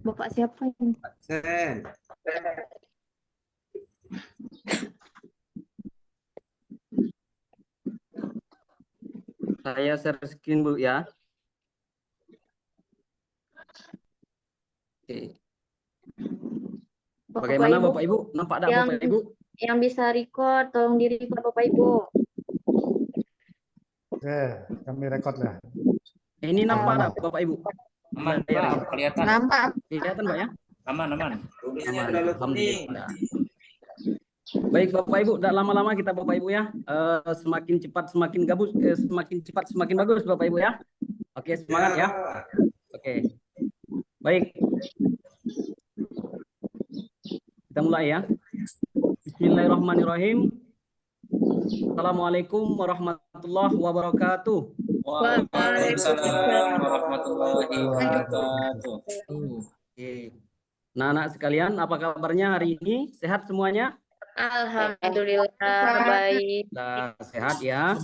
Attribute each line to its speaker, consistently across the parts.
Speaker 1: Bapak siapa ini?
Speaker 2: Sen.
Speaker 3: Saya share screen Bu ya. Oke. Bagaimana Bapak Ibu? Nampak tak Bapak Ibu?
Speaker 1: Yang bisa record, tolong di record Bapak Ibu.
Speaker 4: Oke, kami record ya.
Speaker 3: Ini nampak tak Bapak Ibu?
Speaker 5: Aman, Pak, kelihatan.
Speaker 1: Nampak.
Speaker 3: Kelihatan Pak ya?
Speaker 5: Aman.
Speaker 3: Aman. Alhamdulillah. Baik Bapak Ibu, tidak lama-lama kita Bapak Ibu ya. Semakin cepat semakin gabus, semakin cepat semakin bagus Bapak Ibu ya. Oke, semangat ya. Oke. Baik. Kita mulai ya. Bismillahirrahmanirrahim. Assalamualaikum warahmatullahi wabarakatuh.
Speaker 5: Waalaikumsalam warahmatullahi wabarakatuh.
Speaker 3: Oke. Nah, anak sekalian, apa kabarnya hari ini? Sehat semuanya?
Speaker 1: Alhamdulillah baik.
Speaker 3: Nah, sehat ya.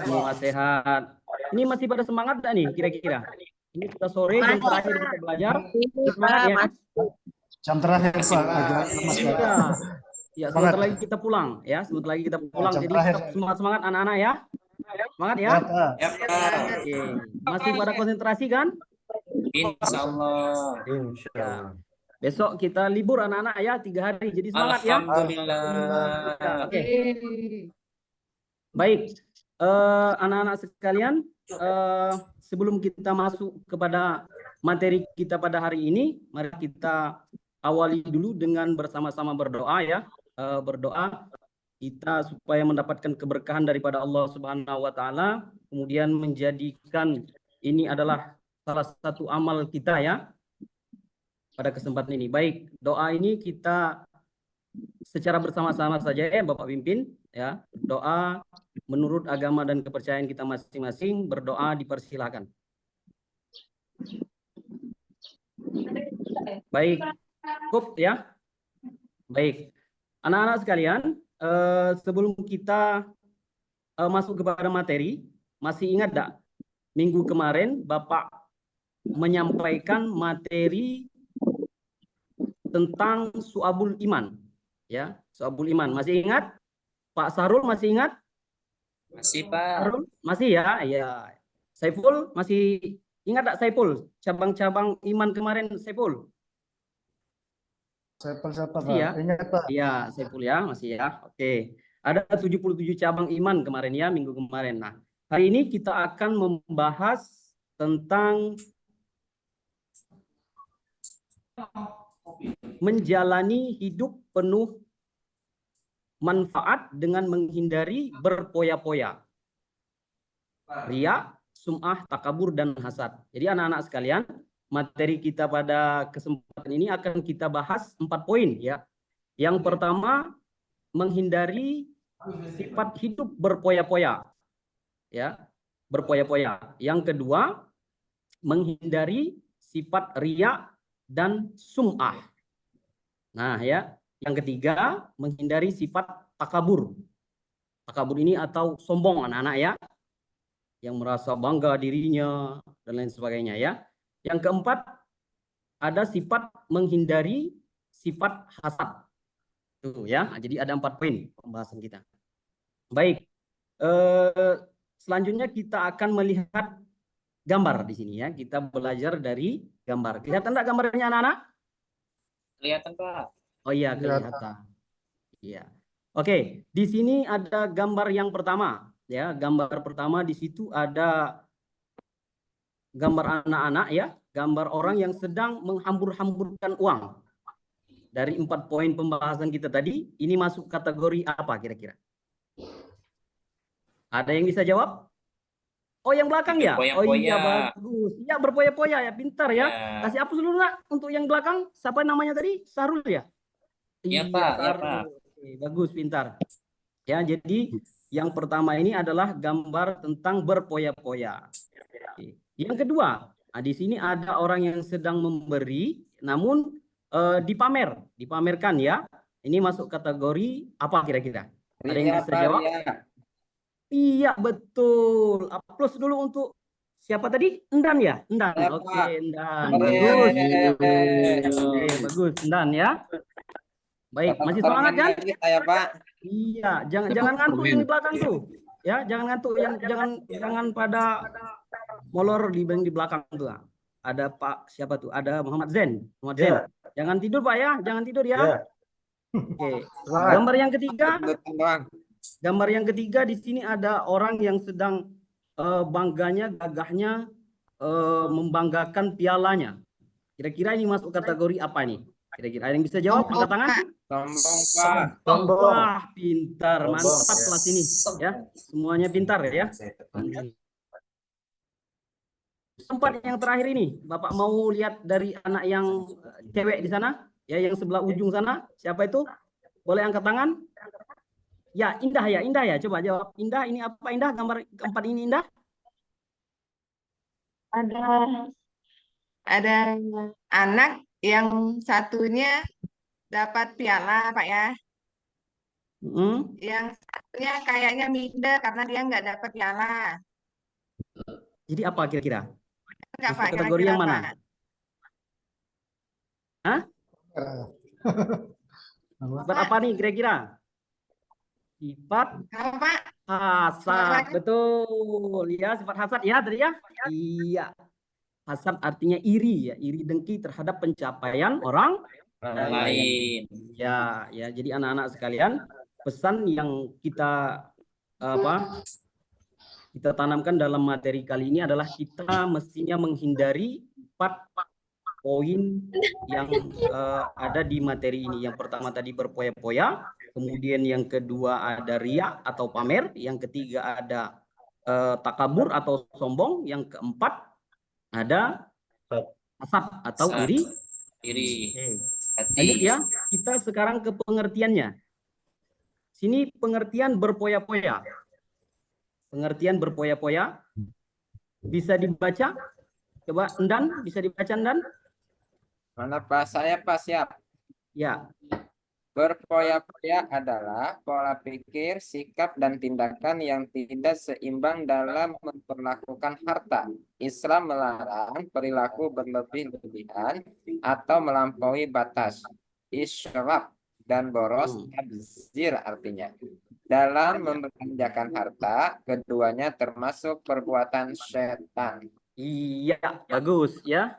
Speaker 3: Semua sehat. Ini masih pada semangat enggak nih kira-kira? Ini sudah sore, jam terakhir kita belajar. Semangat ya.
Speaker 4: Jam terakhir Pak, agak lemas Pak.
Speaker 3: Ya, sebentar lagi kita pulang ya. Sebentar lagi kita pulang. Jadi tetap semangat anak-anak ya. Semangat ya.
Speaker 5: Ya, Pak.
Speaker 3: Oke. Masih pada konsentrasi kan?
Speaker 5: Insyaallah.
Speaker 3: Ya. Besok kita libur anak-anak ya 3 hari. Jadi semangat ya.
Speaker 5: Alhamdulillah.
Speaker 3: Oke. Baik. Anak-anak sekalian, sebelum kita masuk kepada materi kita pada hari ini, mari kita awali dulu dengan bersama-sama berdoa ya. Berdoa kita supaya mendapatkan keberkahan daripada Allah Subhanahu wa taala, kemudian menjadikan ini adalah salah satu amal kita ya pada kesempatan ini. Baik, doa ini kita secara bersama-sama saja ya Bapak pimpin ya. Doa menurut agama dan kepercayaan kita masing-masing, berdoa dipersilakan. Baik, cukup ya. Baik. Anak-anak sekalian, sebelum kita masuk kepada materi, masih ingat enggak minggu kemarin Bapak menyampaikan materi tentang Su'abul Iman ya, Su'abul Iman. Masih ingat? Pak Sarul masih ingat?
Speaker 5: Masih, Pak.
Speaker 3: Sarul? Masih ya? Iya. Saiful masih ingat enggak Saiful? Cabang-cabang iman kemarin Saiful?
Speaker 4: Saiful siapa Pak?
Speaker 3: Ya?
Speaker 4: Ingat Pak?
Speaker 3: Iya, Saiful ya, masih ya. Oke. Ada 77 cabang iman kemarin ya, minggu kemarin. Nah, hari ini kita akan membahas tentang menjalani hidup penuh manfaat dengan menghindari berpoya-poya, riya, sum'ah, takabur, dan hasad. Jadi anak-anak sekalian, materi kita pada kesempatan ini akan kita bahas 4 poin ya. Yang pertama, menghindari sifat hidup berpoya-poya. Ya, berpoya-poya. Yang kedua, menghindari sifat riya dan sum'ah. Nah, ya, yang ketiga, menghindari sifat takabur. Takabur ini atau sombong anak-anak ya, yang merasa bangga dirinya dan lain sebagainya ya. Yang keempat, ada sifat menghindari sifat hasad. Tuh ya, jadi ada 4 poin pembahasan kita. Baik, selanjutnya kita akan melihat gambar di sini ya. Kita belajar dari gambar. Kelihatan enggak gambarnya anak-anak?
Speaker 5: Kelihatan, Pak.
Speaker 3: Oh iya, kelihatan. Iya. Oke, di sini ada gambar yang pertama ya. Gambar pertama di situ ada gambar anak-anak ya, gambar orang yang sedang menghambur-hamburkan uang. Dari 4 poin pembahasan kita tadi, ini masuk kategori apa kira-kira? Ada yang bisa jawab? Oh, yang belakang ya? Oh iya, bagus. Ya, berpoya-poya ya, pintar ya. Kasih hapus dulu nak untuk yang belakang. Siapa namanya tadi? Sarul ya?
Speaker 5: Iya, Pak. Ya, Pak.
Speaker 3: Oke, bagus, pintar. Ya, jadi yang pertama ini adalah gambar tentang berpoya-poya. Yang kedua, nah di sini ada orang yang sedang memberi, namun dipamerkan ya. Ini masuk kategori apa kira-kira? Ada yang bisa jawab? Iya, betul. Aplaus dulu untuk siapa tadi? Endan ya? Endan.
Speaker 5: Saya,
Speaker 3: Oke,
Speaker 5: Pak.
Speaker 3: Endan. Bagus. Oke,
Speaker 5: Yeay.
Speaker 3: bagus, Endan ya. Baik,
Speaker 5: Dapat
Speaker 3: masih
Speaker 5: permen
Speaker 3: semangat kan?
Speaker 5: lagi saya, Pak.
Speaker 3: Iya, jangan ngantuk yang di belakang tuh. Ya, jangan ngantuk, yang jangan pada molor di belakang tuh. Ada Pak siapa tuh? Ada Muhammad Zen. Muhammad Zen. Jangan tidur Pak ya, jangan tidur ya. Oke.
Speaker 4: Semangat.
Speaker 3: Gambar yang ketiga,
Speaker 5: Betul, Bang.
Speaker 3: gambar yang ketiga di sini ada orang yang sedang bangganya, gagahnya membanggakan pialanya. Kira-kira ini masuk kategori apa nih? Kira-kira ada yang bisa jawab? Angkat tangan.
Speaker 5: Sombong, Pak.
Speaker 4: Sombong.
Speaker 3: Wah, pintar,
Speaker 4: Sombong,
Speaker 3: mantap
Speaker 4: ya.
Speaker 3: kelas ini, ya. Semuanya pintar ya. Tempat yang terakhir ini, Bapak mau lihat dari anak yang cewek di sana, ya, yang sebelah ujung sana. Siapa itu? Boleh angkat tangan? Ya, Indah ya, Indah ya. Coba jawab. Indah, ini apa Indah? Gambar keempat ini Indah?
Speaker 2: Ada anak yang satunya dapat piala, Pak ya.
Speaker 3: Hmm.
Speaker 2: Yang satunya kayaknya minder karena dia nggak dapat piala.
Speaker 3: Jadi apa kira-kira?
Speaker 2: Enggak,
Speaker 3: Masuk
Speaker 2: Pak,
Speaker 3: kategori
Speaker 2: kira-kira,
Speaker 3: yang mana?
Speaker 2: Pak.
Speaker 3: Hah? Sifat apa nih kira-kira? Sifat
Speaker 2: Apa, Pak?
Speaker 3: hasad. Betul. Ya, sifat hasad ya tadi ya? Iya. Hasad artinya iri ya, iri dengki terhadap pencapaian orang
Speaker 5: Orang lain.
Speaker 3: ya. Jadi anak-anak sekalian, pesan yang kita kita tanamkan dalam materi kali ini adalah kita mestinya menghindari 4 poin yang ada di materi ini. Yang pertama tadi berpoya-poya, kemudian yang kedua ada riya atau pamer, yang ketiga ada takabur atau sombong, yang keempat ada hasad atau
Speaker 5: Hasad.
Speaker 3: iri.
Speaker 5: Iri.
Speaker 3: Lanjut
Speaker 5: Hati.
Speaker 3: ya, kita sekarang ke pengertiannya. Sini pengertian berpoya-poya. Pengertian berpoya-poya bisa dibaca? Coba Endan, bisa dibaca Endan?
Speaker 5: Mana Pak? Saya, Pak, siap.
Speaker 3: Ya.
Speaker 5: Berpoya-poya adalah pola pikir, sikap, dan tindakan yang tidak seimbang dalam memperlakukan harta. Islam melarang perilaku berlebih-lebihan atau melampaui batas. Israf dan boros, tabzir artinya. Dalam membelanjakan harta, keduanya termasuk perbuatan setan.
Speaker 3: Iya, bagus ya.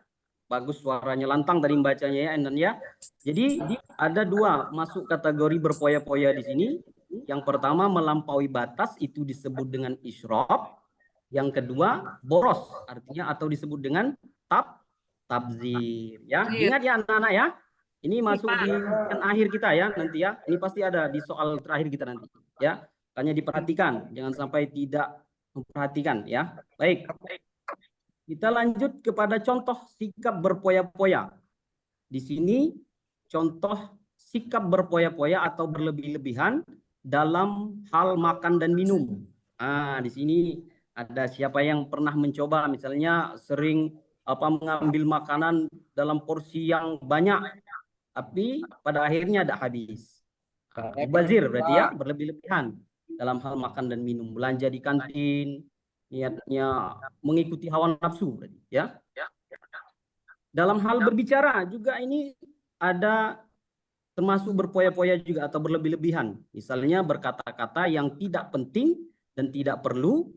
Speaker 3: Bagus, suaranya lantang tadi bacanya ya, Endan ya. Jadi ada 2 masuk kategori berpoya-poya di sini. Yang pertama melampaui batas, itu disebut dengan israf. Yang kedua boros, artinya atau disebut dengan tabzir ya. Ingat ya anak-anak ya. Ini masuk di ujian akhir kita ya nanti ya. Ini pasti ada di soal terakhir kita nanti ya. Hanya diperhatikan, jangan sampai tidak memperhatikan ya. Baik. Kita lanjut kepada contoh sikap berpoya-poya. Di sini contoh sikap berpoya-poya atau berlebih-lebihan dalam hal makan dan minum. Di sini ada siapa yang pernah mencoba misalnya sering mengambil makanan dalam porsi yang banyak, tapi pada akhirnya ada habis. Mubazir berarti ya, berlebih-lebihan dalam hal makan dan minum. Belanja di kantin, niatnya mengikuti hawa nafsu ya. Dalam hal berbicara juga ini ada termasuk berpoya-poya juga atau berlebih-lebihan. Misalnya berkata-kata yang tidak penting dan tidak perlu,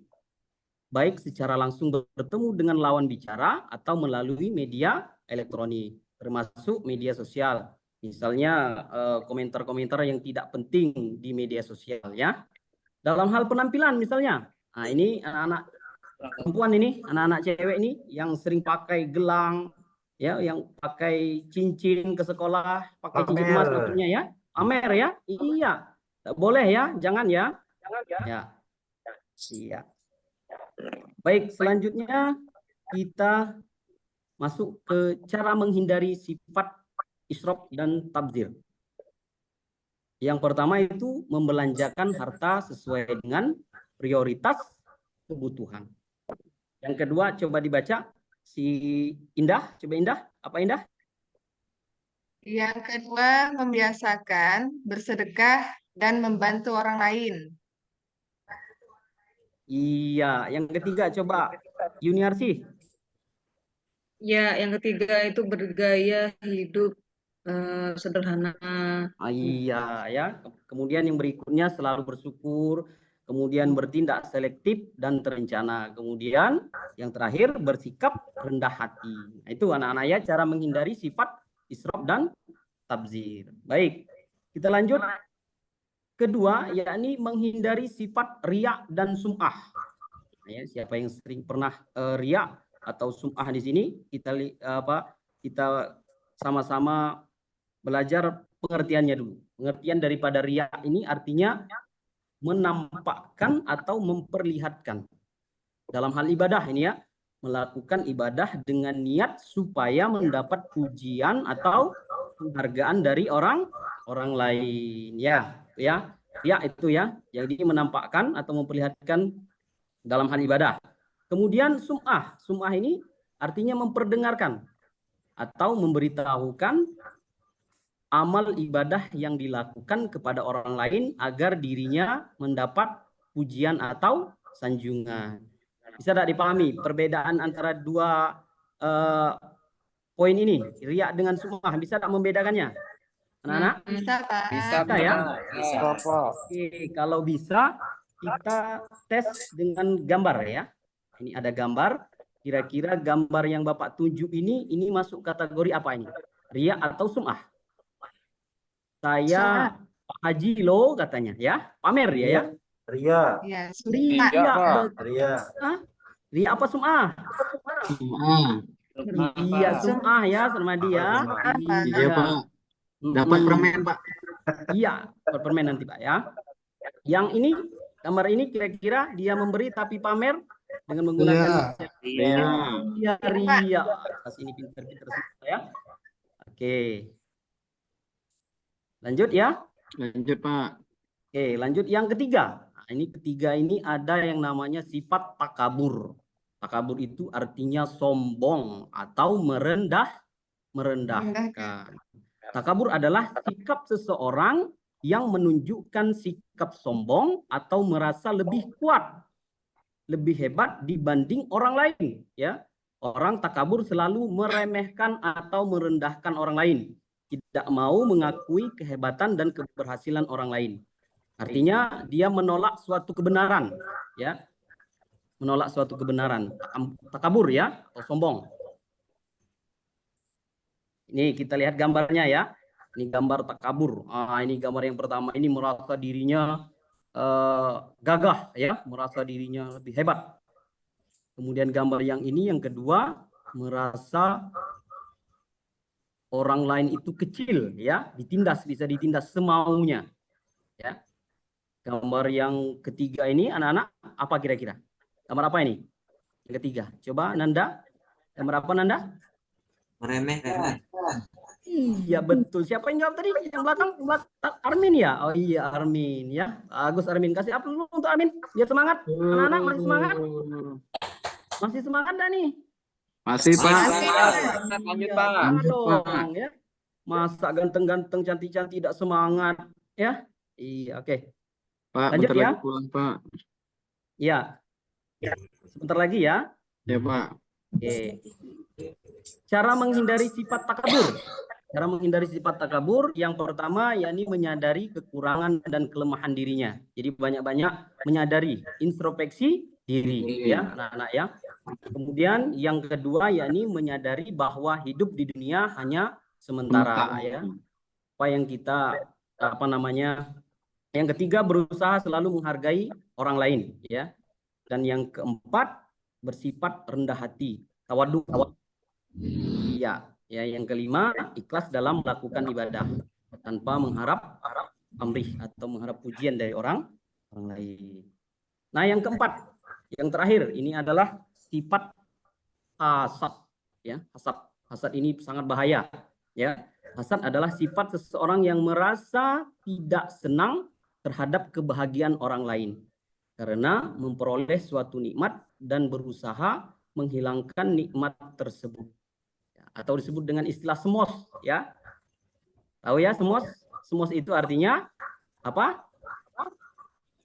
Speaker 3: baik secara langsung bertemu dengan lawan bicara atau melalui media elektronik, termasuk media sosial. Misalnya komentar-komentar yang tidak penting di media sosial ya. Dalam hal penampilan misalnya, ini anak-anak perempuan ini, anak-anak cewek ini yang sering pakai gelang, ya, yang pakai cincin ke sekolah, pakai cincin emas maksudnya ya, pamer ya, iya, tak boleh ya, jangan ya, ya, iya. Baik, selanjutnya kita masuk ke cara menghindari sifat israf dan tabzir. Yang pertama itu membelanjakan harta sesuai dengan prioritas kebutuhan. Yang kedua coba dibaca si Indah, coba Indah, apa Indah?
Speaker 2: Yang kedua, membiasakan bersedekah dan membantu orang lain.
Speaker 3: Iya, yang ketiga coba Yuniarsi?
Speaker 6: Ya, yang ketiga itu bergaya hidup sederhana.
Speaker 3: Iya ya. Kemudian yang berikutnya selalu bersyukur, kemudian bertindak selektif dan terencana. Kemudian yang terakhir bersikap rendah hati. Nah, itu anak-anak ya cara menghindari sifat israf dan tabzir. Baik, kita lanjut. Kedua, yakni menghindari sifat riya dan sum'ah. Nah, ya, siapa yang sering pernah riya atau sum'ah di sini, kita sama-sama belajar pengertiannya dulu. Pengertian daripada riya ini artinya menampakkan atau memperlihatkan. Dalam hal ibadah ini ya, melakukan ibadah dengan niat supaya mendapat pujian atau penghargaan dari orang lain ya. Ya itu ya, jadi menampakkan atau memperlihatkan dalam hal ibadah. Kemudian sum'ah. Sum'ah ini artinya memperdengarkan atau memberitahukan amal ibadah yang dilakukan kepada orang lain agar dirinya mendapat pujian atau sanjungan. Bisa tidak dipahami perbedaan antara dua poin ini, riya dengan sum'ah? Bisa tidak membedakannya? Anak-anak?
Speaker 2: Bisa, Pak.
Speaker 5: Bisa,
Speaker 3: ya?
Speaker 5: Bisa.
Speaker 3: Oke, kalau bisa kita tes dengan gambar ya. Ini ada gambar. Kira-kira gambar yang Bapak tunjuk ini masuk kategori apa ini? Riya atau sum'ah? Saya Pak Haji lo katanya ya. Pamer ya ya.
Speaker 4: Ria.
Speaker 2: Ya,
Speaker 3: Riya.
Speaker 4: Ria.
Speaker 3: Riya apa sum'ah? Iya sum'ah ya Sarmadi ya.
Speaker 7: Iya Pak, dapat permen Pak.
Speaker 3: Iya, dapat permen nanti Pak ya. Yang ini, gambar ini kira-kira dia memberi tapi pamer dengan menggunakan
Speaker 7: Iya.
Speaker 3: Ria. Atas ini pintar-pintar semua ya. Oke. Lanjut ya.
Speaker 7: Lanjut Pak.
Speaker 3: Oke, lanjut yang ketiga. Nah, ini ketiga ini ada yang namanya sifat takabur. Takabur itu artinya sombong atau merendahkan. Takabur adalah sikap seseorang yang menunjukkan sikap sombong atau merasa lebih kuat, lebih hebat dibanding orang lain. Ya, orang takabur selalu meremehkan atau merendahkan orang lain, tidak mau mengakui kehebatan dan keberhasilan orang lain. Artinya dia menolak suatu kebenaran, ya, menolak suatu kebenaran. Takabur ya, atau sombong. Ini kita lihat gambarnya ya. Ini gambar takabur. Ini gambar yang pertama ini merasa dirinya gagah ya, merasa dirinya lebih hebat. Kemudian gambar yang ini yang kedua merasa orang lain itu kecil ya, bisa ditindas semaunya. Ya. Gambar yang ketiga ini anak-anak apa kira-kira? Gambar apa ini? Yang ketiga. Coba Nanda. Gambar apa Nanda?
Speaker 7: Meremehkan.
Speaker 3: Iya betul. Siapa yang jawab tadi? Yang belakang Armin ya? Oh iya Armin ya. Agus Armin. Kasih up dulu untuk Armin. Biar semangat. Anak-anak masih semangat? Masih semangat dah nih?
Speaker 7: Masih Pak.
Speaker 5: Lanjut
Speaker 3: Iya,
Speaker 5: Pak.
Speaker 3: semangat dong ya. Masa ganteng-ganteng cantik-cantik tidak semangat ya? Iya oke.
Speaker 7: Pak,
Speaker 3: Lanjut
Speaker 7: bentar
Speaker 3: ya.
Speaker 7: lagi pulang Pak.
Speaker 3: Iya. Sebentar lagi ya.
Speaker 7: Ya Pak.
Speaker 3: Oke. Cara menghindari sifat takabur. Cara menghindari sifat takabur yang pertama yakni menyadari kekurangan dan kelemahan dirinya. Jadi banyak-banyak menyadari introspeksi diri ya anak-anak ya. Kemudian yang kedua yakni menyadari bahwa hidup di dunia hanya sementara ya. Apa yang kita yang ketiga berusaha selalu menghargai orang lain ya. Dan yang keempat bersifat rendah hati, tawadhu. Iya, ya yang kelima ikhlas dalam melakukan ibadah tanpa mengharap pamrih atau mengharap pujian dari orang lain. Nah, yang keempat, yang terakhir ini adalah sifat hasad ya. Hasad ini sangat bahaya ya. Hasad adalah sifat seseorang yang merasa tidak senang terhadap kebahagiaan orang lain karena memperoleh suatu nikmat dan berusaha menghilangkan nikmat tersebut. Atau disebut dengan istilah semos ya. Tahu ya semos? Semos itu artinya apa?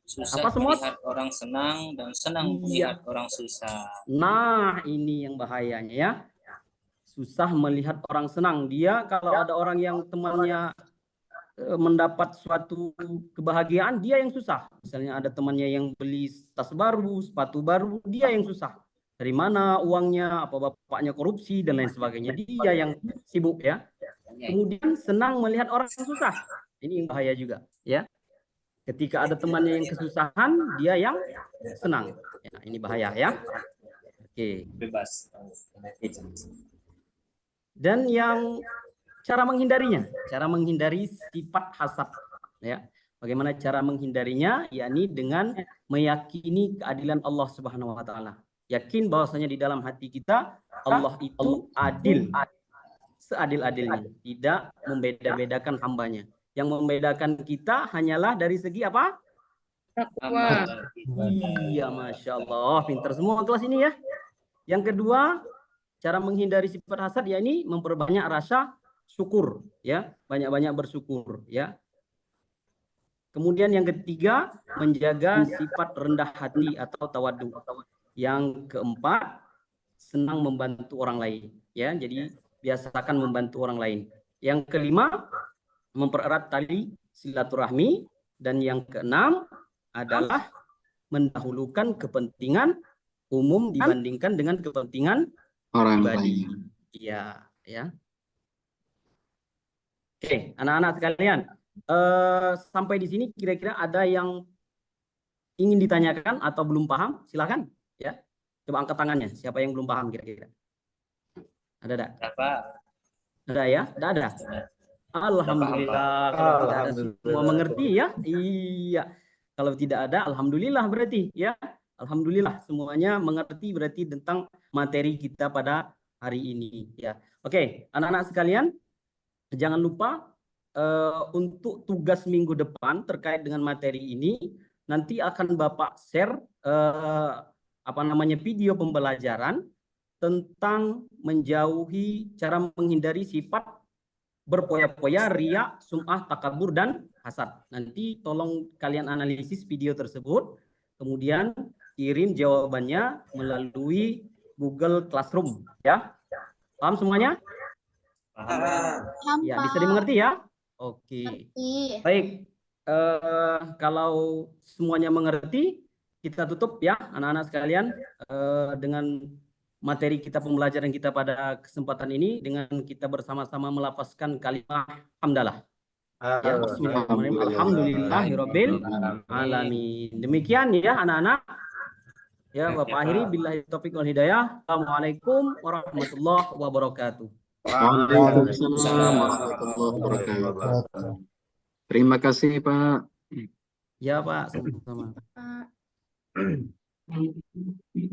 Speaker 8: Susah
Speaker 3: Apa semut?
Speaker 8: melihat orang senang dan senang
Speaker 3: Iya.
Speaker 8: melihat orang susah.
Speaker 3: Nah, ini yang bahayanya ya. Susah melihat orang senang. Dia kalau ada orang yang temannya mendapat suatu kebahagiaan, dia yang susah. Misalnya ada temannya yang beli tas baru, sepatu baru, dia yang susah. Dari mana uangnya, apa bapaknya korupsi dan lain sebagainya. Dia yang sibuk ya. Kemudian senang melihat orang susah. Ini yang bahaya juga ya. Ketika ada temannya yang kesusahan, dia yang senang. Ya, ini bahaya ya. Oke.
Speaker 8: Bebas.
Speaker 3: Dan yang cara menghindarinya, cara menghindari sifat hasad. Ya, bagaimana cara menghindarinya? Yakni dengan meyakini keadilan Allah Subhanahu Wa Taala. Yakin bahwasanya di dalam hati kita Allah itu adil, seadil-adilnya, tidak membeda-bedakan hambanya. Yang membedakan kita hanyalah dari segi apa?
Speaker 6: Takwa.
Speaker 3: Iya, Masya Allah. Pintar semua kelas ini ya. Yang kedua, cara menghindari sifat hasad yakni memperbanyak rasa syukur. Ya, banyak-banyak bersyukur. Ya. Kemudian yang ketiga, menjaga sifat rendah hati atau tawadu. Yang keempat, senang membantu orang lain. Ya, jadi biasakan membantu orang lain. Yang kelima, mempererat tali silaturahmi, dan yang keenam adalah mendahulukan kepentingan umum dibandingkan dengan kepentingan
Speaker 7: Orang
Speaker 3: pribadi.
Speaker 7: lain.
Speaker 3: Iya, ya. Oke, anak-anak sekalian, sampai di sini kira-kira ada yang ingin ditanyakan atau belum paham? Silakan, ya. Coba angkat tangannya. Siapa yang belum paham kira-kira? Ada tak?
Speaker 8: Apa?
Speaker 3: Ada ya? Tidak ada. Alhamdulillah, kalau tidak ada semua mengerti ya. Iya. Kalau tidak ada, alhamdulillah berarti ya. Alhamdulillah semuanya mengerti berarti tentang materi kita pada hari ini ya. Oke, anak-anak sekalian, jangan lupa untuk tugas minggu depan terkait dengan materi ini nanti akan Bapak share video pembelajaran tentang menjauhi cara menghindari sifat berpoya-poya, riya, sum'ah, takabur, dan hasad. Nanti tolong kalian analisis video tersebut, kemudian kirim jawabannya melalui Google Classroom. Ya, paham semuanya?
Speaker 8: Paham.
Speaker 3: Ya, bisa dimengerti ya? Oke. Baik, kalau semuanya mengerti, kita tutup ya, anak-anak sekalian, dengan materi kita pembelajaran kita pada kesempatan ini dengan kita bersama-sama melafazkan kalimat hamdalah. Ya, bismillahirrahmanirrahim. Alhamdulillahirabbil alamin. Demikian ya anak-anak. Ya, Bapak akhiri billahi taufiq wal hidayah. Assalamualaikum warahmatullahi wabarakatuh.
Speaker 7: Waalaikumsalam warahmatullahi wabarakatuh. Terima kasih, Pak.
Speaker 3: Ya, Pak, sama-sama.